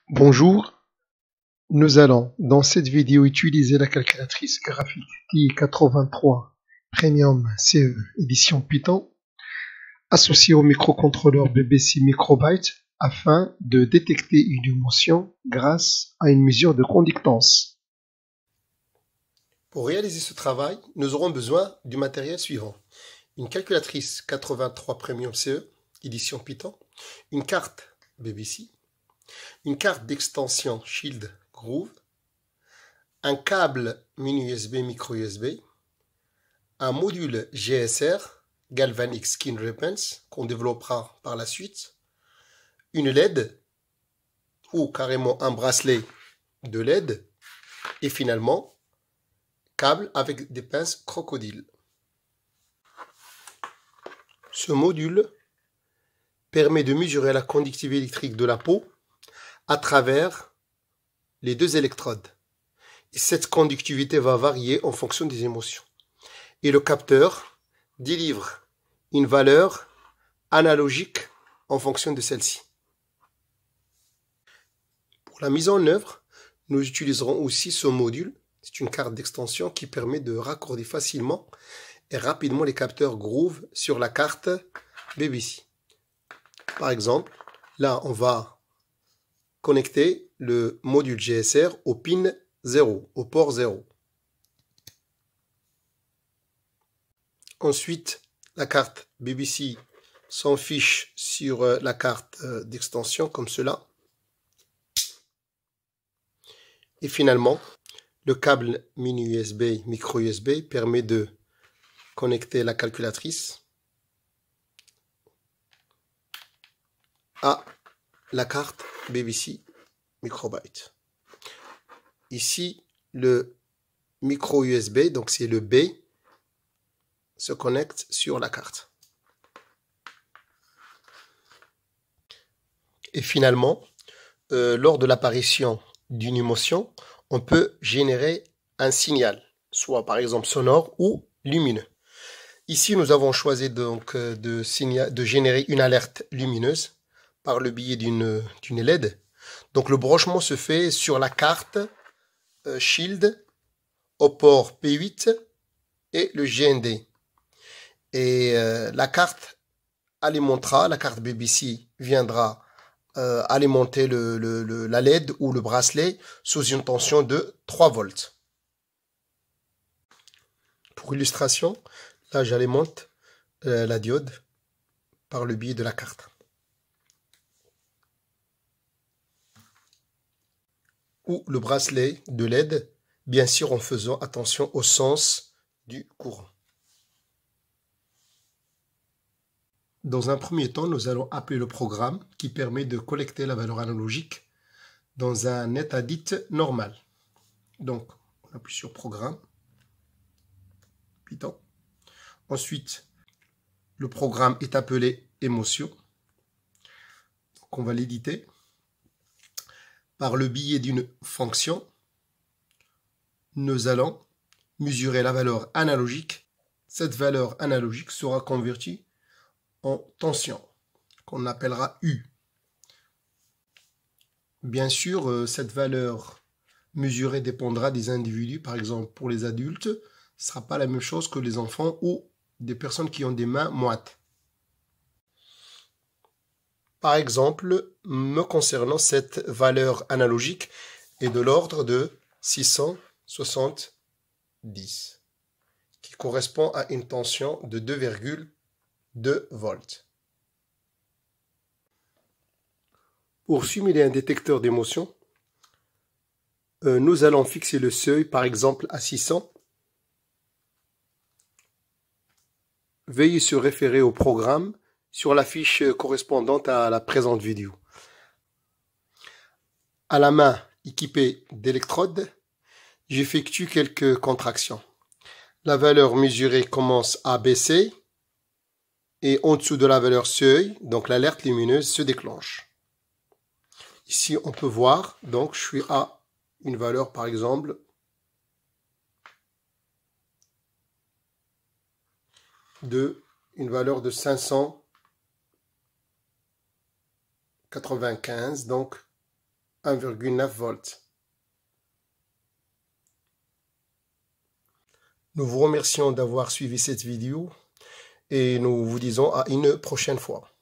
Bonjour, nous allons dans cette vidéo utiliser la calculatrice graphique TI-83 Premium CE édition Python associée au microcontrôleur BBC Microbyte afin de détecter une émotion grâce à une mesure de conductance. Pour réaliser ce travail, nous aurons besoin du matériel suivant. Une calculatrice 83 Premium CE édition Python, une carte BBC, une carte d'extension Shield Groove, un câble mini USB micro USB, un module GSR Galvanic Skin Repens qu'on développera par la suite, une LED ou carrément un bracelet de LED et finalement câble avec des pinces crocodile. Ce module permet de mesurer la conductivité électrique de la peau à travers les deux électrodes. Et cette conductivité va varier en fonction des émotions. Et le capteur délivre une valeur analogique en fonction de celle-ci. Pour la mise en œuvre, nous utiliserons aussi ce module. C'est une carte d'extension qui permet de raccorder facilement et rapidement les capteurs Groove sur la carte BBC. Par exemple, là, on va connecter le module GSR au pin 0, au port 0. Ensuite, la carte BBC s'en fiche sur la carte d'extension comme cela. Et finalement, le câble mini USB, micro USB permet de connecter la calculatrice à la carte BBC Microbyte. Ici, le micro USB, donc c'est le B, se connecte sur la carte. Et finalement, lors de l'apparition d'une émotion, on peut générer un signal, soit par exemple sonore ou lumineux. Ici, nous avons choisi donc de générer une alerte lumineuse par le biais d'une LED. Donc le branchement se fait sur la carte Shield au port P8 et le GND. Et la carte alimentera, la carte BBC viendra alimenter la LED ou le bracelet sous une tension de 3 volts. Pour illustration, là j'alimente la diode par le biais de la carte. Ou le bracelet de LED, bien sûr en faisant attention au sens du courant. Dans un premier temps, nous allons appeler le programme qui permet de collecter la valeur analogique dans un état dit normal. Donc, on appuie sur Programme, Python. Ensuite, le programme est appelé Émotion. Donc, on va l'éditer. Par le biais d'une fonction, nous allons mesurer la valeur analogique. Cette valeur analogique sera convertie en tension, qu'on appellera U. Bien sûr, cette valeur mesurée dépendra des individus. Par exemple, pour les adultes, ce ne sera pas la même chose que les enfants ou des personnes qui ont des mains moites. Par exemple, me concernant, cette valeur analogique est de l'ordre de 670, qui correspond à une tension de 2,2 volts. Pour simuler un détecteur d'émotion, nous allons fixer le seuil, par exemple, à 600. Veuillez se référer au programme sur la fiche correspondante à la présente vidéo. À la main équipée d'électrodes, j'effectue quelques contractions. La valeur mesurée commence à baisser et en dessous de la valeur seuil, donc l'alerte lumineuse se déclenche. Ici, on peut voir, donc je suis à une valeur, par exemple, une valeur de 595, donc 1,9 volts. Nous vous remercions d'avoir suivi cette vidéo et nous vous disons à une prochaine fois.